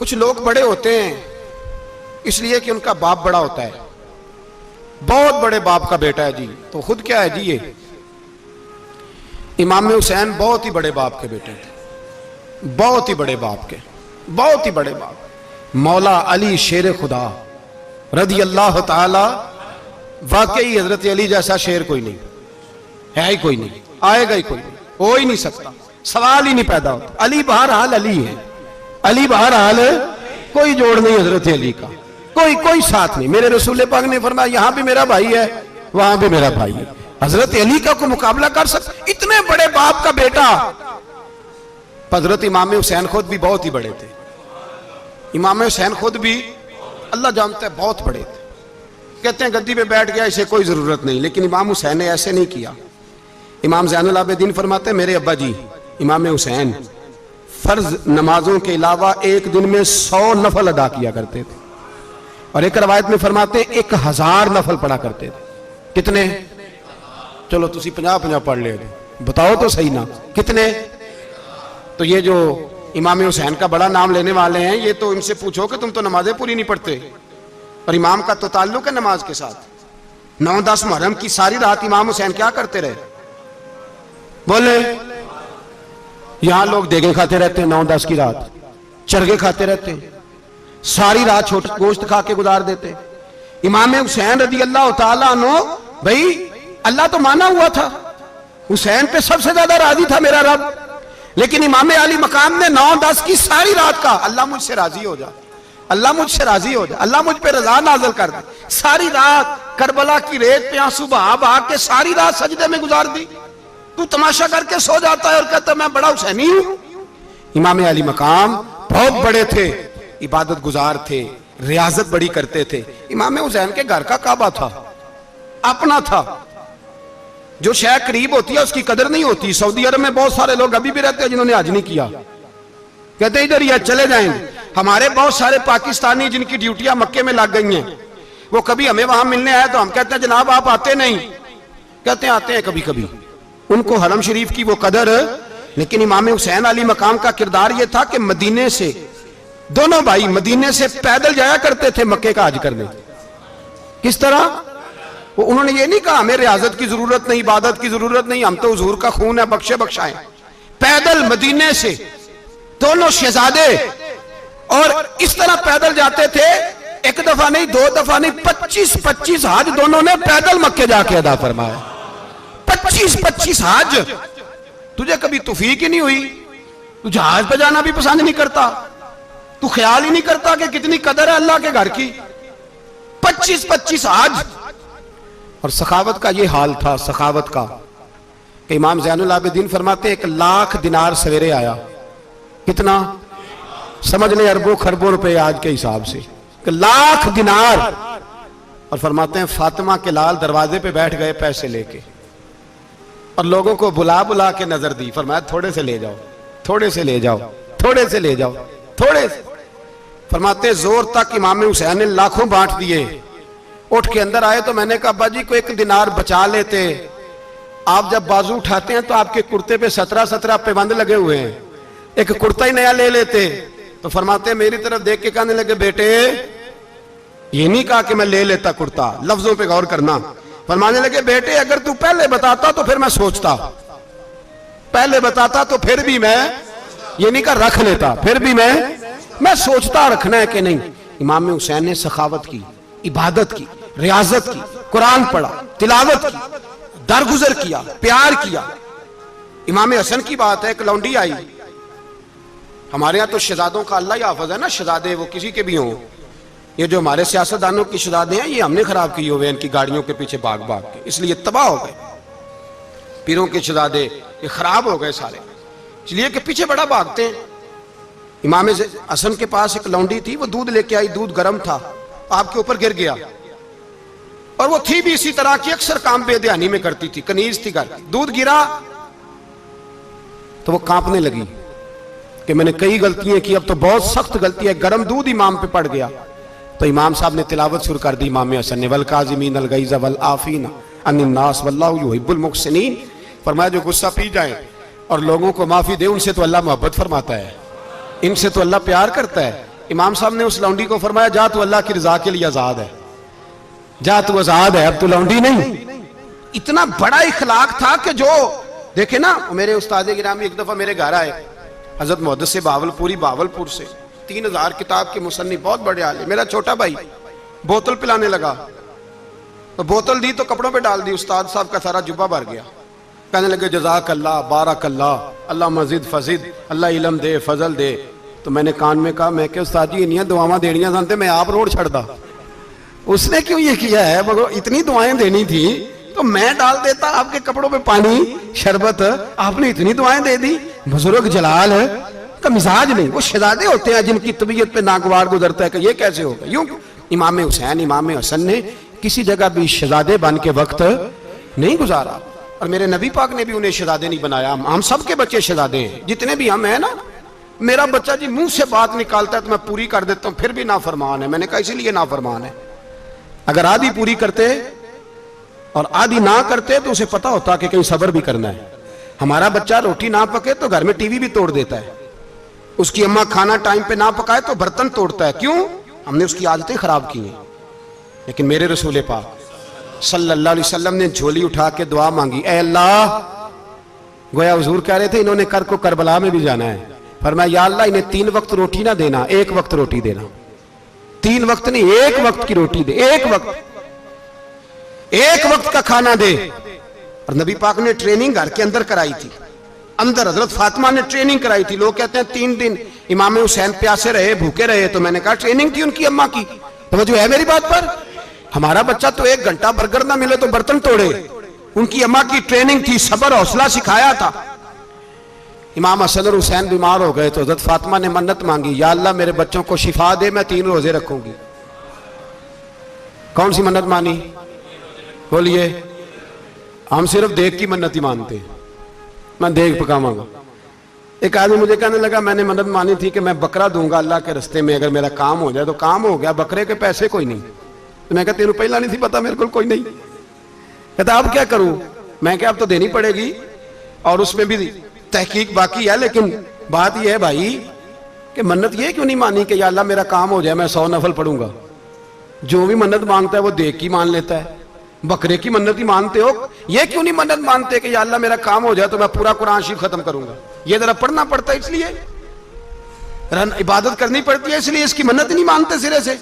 کچھ لوگ بڑے ہوتے ہیں اس لیے کہ ان کا باپ بڑا ہوتا ہے، بہت بڑے باپ کا بیٹا ہے جی، تو خود کیا ہے جی یہ امام حسین بہت ہی بڑے باپ کے بیٹے تھے، بہت ہی بڑے باپ کے، بہت ہی بڑے باپ، مولا علی شیر خدا رضی اللہ تعالی، واقعی حضرت علی جیسا شیر کوئی نہیں ہے، ہی کوئی نہیں، آئے گا ہی کوئی نہیں، ہو ہی نہیں سکتا، سوال ہی نہیں پیدا ہوتا۔ علی بہرحال علی ہے، علی بہرحال کوئی جوڑ نہیں حضرت علی کا، کوئی ساتھ نہیں۔ میرے رسول پاک نے فرمایا یہاں بھی میرا بھائی ہے وہاں بھی میرا بھائی ہے، حضرت علی کا کوئی مقابلہ کر سکتا؟ اتنے بڑے باپ کا بیٹا۔ حضرت امام حسین خود بھی بہت ہی بڑے تھے، امام حسین خود بھی اللہ جانتا ہے بہت بڑے تھے۔ کہتے ہیں گدی پہ بیٹھ گیا اسے کوئی ضرورت نہیں، لیکن امام حسین نے ایسے نہیں کیا۔ امام زین العابدین فرماتے ہیں میرے ابا جی امام حسین فرض نمازوں کے علاوہ ایک دن میں 100 نفل ادا کیا کرتے تھے، اور ایک روایت میں فرماتے ہیں 1000 نفل پڑھا کرتے تھے۔ کتنے؟ چلو تسی 50 پڑھ لے، بتاؤ تو صحیح نا کتنے؟ تو یہ جو امام حسین کا بڑا نام لینے والے ہیں یہ تو ان سے پوچھو کہ تم تو نمازیں پوری نہیں پڑھتے، اور امام کا تو تعلق ہے نماز کے ساتھ۔ 9-10 محرم کی ساری رات امام حسین کیا کرتے رہے؟ بولے یہاں لوگ دیگیں کھاتے رہتے ہیں 9-10 کی رات، چرگے کھاتے رہتے ہیں، ساری رات چھوٹا گوشت کھا کے گزار دیتے۔ امام حسین رضی اللہ تعالیٰ عنہ، بھائی اللہ تو مانا ہوا تھا، حسین پہ سب سے زیادہ راضی تھا میرا رب، لیکن امام علی مقام نے 9-10 کی ساری رات کا اللہ مجھ سے راضی ہو جا، اللہ مجھ سے راضی ہو جا، اللہ مجھ پہ رضا نازل کر دے۔ ساری رات کربلا کی ریت پہ آنسو بہا بہا کے ساری رات سجدے میں گزار دی، تو تماشا کر کے سو جاتا ہے اور کہتا ہے میں بڑا حسینی ہوں۔ امام علی مقام بہت بڑے تھے، عبادت گزار تھے، ریاضت بڑی کرتے تھے۔ امام حسین کے گھر کا کعبہ تھا، اپنا تھا، جو شے قریب ہوتی ہے اس کی قدر نہیں ہوتی۔ سعودی عرب میں بہت سارے لوگ ابھی بھی رہتے ہیں جنہوں نے حج نہیں کیا، کہتے ہیں ادھر ہی چلے جائیں گے۔ ہمارے بہت سارے پاکستانی جن کی ڈیوٹیاں مکے میں لگ گئی ہیں، وہ کبھی ہمیں وہاں ملنے آئے تو ہم کہتے ہیں جناب آپ آتے نہیں، کہتے ہیں آتے ہیں کبھی کبھی، ان کو حرم شریف کی وہ قدر۔ لیکن امام حسین علی مقام کا کردار یہ تھا کہ مدینے سے دونوں بھائی مدینے سے پیدل جایا کرتے تھے مکے کا حج کرنے۔ کس طرح؟ انہوں نے یہ نہیں کہا ہمیں ریاضت کی ضرورت نہیں، عبادت کی ضرورت نہیں، ہم تو حضور کا خون ہے بخشے بخشائیں۔ پیدل مدینے سے دونوں شہزادے، اور اس طرح پیدل جاتے تھے، ایک دفعہ نہیں 2 دفعہ نہیں، 25 حج دونوں نے پیدل مکے جا کے ادا فرمایا۔ 25 حج۔ تجھے کبھی توفیق ہی نہیں ہوئی؟ تو جہاز پہ جانا بھی پسند نہیں کرتا، تو خیال ہی نہیں کرتا کہ کتنی قدر ہے اللہ کے گھر کی۔ 25 حج۔ اور سخاوت کا یہ حال تھا، سخاوت کا، کہ امام زین العابدین فرماتے ہیں 1,00,000 دینار سویرے آیا۔ کتنا؟ سمجھ لیں اربوں خربوں روپے آج کے حساب سے، 1,00,000 دینار۔ اور فرماتے ہیں فاطمہ کے لال دروازے پہ بیٹھ گئے پیسے لے کے، اور لوگوں کو بلا بلا کے نظر دی، فرمایا تھوڑے سے لے جاؤ، تھوڑے سے لے جاؤ، تھوڑے سے لے جاؤ، تھوڑے سے۔ فرماتے ہیں زور تک امام حسین نے لاکھوں بانٹ دیے۔ اٹھ کے اندر آئے تو میں نے کہا ابا جی کو 1 دینار بچا لیتے، آپ جب بازو اٹھاتے ہیں تو آپ کے کرتے پہ 17 پیبند لگے ہوئے ہیں، ایک کرتا ہی نیا لے لیتے۔ تو فرماتے ہیں میری طرف دیکھ کے کہنے لگے بیٹے یہ نہیں کہا کہ میں لے لیتا کرتا، لفظوں پہ غور کرنا۔ فرمانے لگے بیٹے اگر تو پہلے بتاتا تو پھر میں سوچتا، پہلے بتاتا تو پھر بھی میں یہ نہیں کہا رکھ لیتا، پھر بھی میں سوچتا رکھنا ہے کہ نہیں۔ امام حسین نے سخاوت کی، عبادت کی، ریاضت کی، قرآن پڑھا، تلاوت کی، درگزر کیا، پیار کیا۔ امام حسن کی بات ہے، ایک لونڈی آئی، ہمارے ہاں تو شہزادوں کا اللہ ہی حافظ ہے نا، شہزادے وہ کسی کے بھی ہوں، یہ جو ہمارے سیاستدانوں کی شہزادے ہیں یہ ہم نے خراب کیے ہوئے ان کی گاڑیوں کے پیچھے بھاگ بھاگ کے، اس لیے تباہ ہو گئے۔ پیروں کے شہزادے یہ خراب ہو گئے سارے، اس لیے کہ پیچھے بڑا بھاگتے ہیں۔ امام حسن کے پاس ایک لونڈی تھی، وہ دودھ لے کے آئی، دودھ گرم تھا، آپ کے اوپر گر گیا، اور وہ تھی بھی اسی طرح کی، اکثر کام بے دھیانی میں کرتی تھی، کنیز تھی گھر کی۔ دودھ گرا تو وہ کانپنے لگی کہ میں نے کئی غلطیاں کی، اب تو بہت سخت غلطی ہے، گرم دودھ امام پہ پڑ گیا۔ تو امام صاحب نے تلاوت شروع کر دی، امام حسن نے والکاظمین الغیظ والعافین عن الناس واللہ یحب المحسنین۔ فرمایا جو غصہ پی جائیں اور لوگوں کو معافی دے، ان سے تو اللہ محبت فرماتا ہے، ان سے تو اللہ پیار کرتا ہے۔ امام صاحب نے اس لونڈی کو فرمایا جا تو اللہ کی رضا کے لیے آزاد ہے، جا تو آزاد ہے، اب تو لونڈی نہیں۔ اتنا بڑا اخلاق تھا کہ جو دیکھے نا، میرے استاد گرامی ایک دفعہ میرے گھر آئے، حضرت محدث سے باولپور سے 3000 کتاب کے مصنف، بہت بڑے عالم، میرا چھوٹا بھائی بوتل پلانے لگا تو بوتل دی تو کپڑوں پہ ڈال دی، استاد صاحب کا سارا جبہ بھر گیا، کہنے لگے جزاک اللہ، بارک اللہ، اللہ مزید فزید، اللہ علم دے، فضل دے۔ تو میں نے کان میں کہا، میں کہ استاد جی انہیاں دعاواں دینیاں سنتے میں آپ روڈ چھڑ دا، اس نے کیوں یہ کیا ہے؟ مگر اتنی دعائیں دینی تھی تو میں ڈال دیتا آپ کے کپڑوں پہ پانی شربت، آپ نے اتنی دعائیں دے دی۔ بزرگ جلال کا مزاج نہیں، وہ شہزادے ہوتے ہیں جن کی طبیعت پہ ناگوار گزرتا ہے کہ یہ کیسے ہوگا۔ یوں امام حسین امام حسن نے کسی جگہ بھی شہزادے بن کے وقت نہیں گزارا، اور میرے نبی پاک نے بھی انہیں شہزادے نہیں بنایا۔ ہم سب کے بچے شہزادے ہیں، جتنے بھی ہم ہیں نا۔ میرا بچہ جی منہ سے بات نکالتا ہے تو میں پوری کر دیتا ہوں، پھر بھی نافرمان ہے۔ میں نے کہا اسی لیے نافرمان ہے، اگر آدھی پوری کرتے اور آدھی نہ کرتے تو اسے پتا ہوتا کہ کہیں صبر بھی کرنا ہے۔ ہمارا بچہ روٹی نہ پکے تو گھر میں ٹی وی بھی توڑ دیتا ہے، اس کی اماں کھانا ٹائم پہ نہ پکائے تو برتن توڑتا ہے۔ کیوں؟ ہم نے اس کی عادتیں خراب کی ہیں۔ لیکن میرے رسول پاک صلی اللہ علیہ وسلم نے جھولی اٹھا کے دعا مانگی، اے اللہ، گویا حضور کہہ رہے تھے انہوں نے کر کو کربلا میں بھی جانا ہے، فرمایا یا اللہ انہیں 3 وقت روٹی نہ دینا، 1 وقت روٹی دینا، 3 وقت نہیں، 1 وقت کی روٹی دے، 1 وقت کا کھانا دے۔ اور نبی پاک نے ٹریننگ گھر کے اندر کرائی تھی، اندر حضرت فاطمہ نے ٹریننگ کرائی تھی۔ لوگ کہتے ہیں 3 دن امام حسین پیاسے رہے، بھوکے رہے، تو میں نے کہا ٹریننگ تھی ان کی اماں کی، توجہ ہے میری بات پر؟ ہمارا بچہ تو 1 گھنٹہ برگر نہ ملے تو برتن توڑے، ان کی اماں کی ٹریننگ تھی، صبر حوصلہ سکھایا تھا۔ امام حسن اور حسین بیمار ہو گئے تو حضرت فاطمہ نے منت مانگی، یا اللہ میرے بچوں کو شفا دے، میں 3 روزے رکھوں گی۔ کون سی منت مانی؟ بولیے۔ ہم صرف دیکھ کی منت ہی مانتے ہیں، میں دیکھ پکاواں گا۔ ایک آدمی مجھے کہنے لگا میں نے منت مانی تھی کہ میں بکرا دوں گا اللہ کے رستے میں، اگر میرا کام ہو جائے تو کام ہو گیا، بکرے کے پیسے کوئی نہیں۔ تو میں کہا تیرے پہلا نہیں تھی پتا، میرے کو کوئی نہیں۔ کہتا اب کیا کروں؟ میں کہ اب تو دینی پڑے گی، اور اس میں بھی تحقیق باقی ہے، لیکن بات یہ ہے بھائی کہ منت یہ کیوں نہیں مانی کہ یا اللہ میرا کام ہو جائے میں 100 نفل پڑھوں گا؟ جو بھی منت مانگتا ہے وہ دیکھ کی مان لیتا ہے، بکرے کی منت ہی مانتے ہو، یہ کیوں نہیں منت مانتے کہ یا اللہ میرا کام ہو جائے تو میں پورا قرآن شریف ختم کروں گا؟ یہ ذرا پڑھنا پڑتا ہے، اس لیے عبادت کرنی پڑتی ہے، اس لیے اس کی منت ہی نہیں مانتے سرے سے۔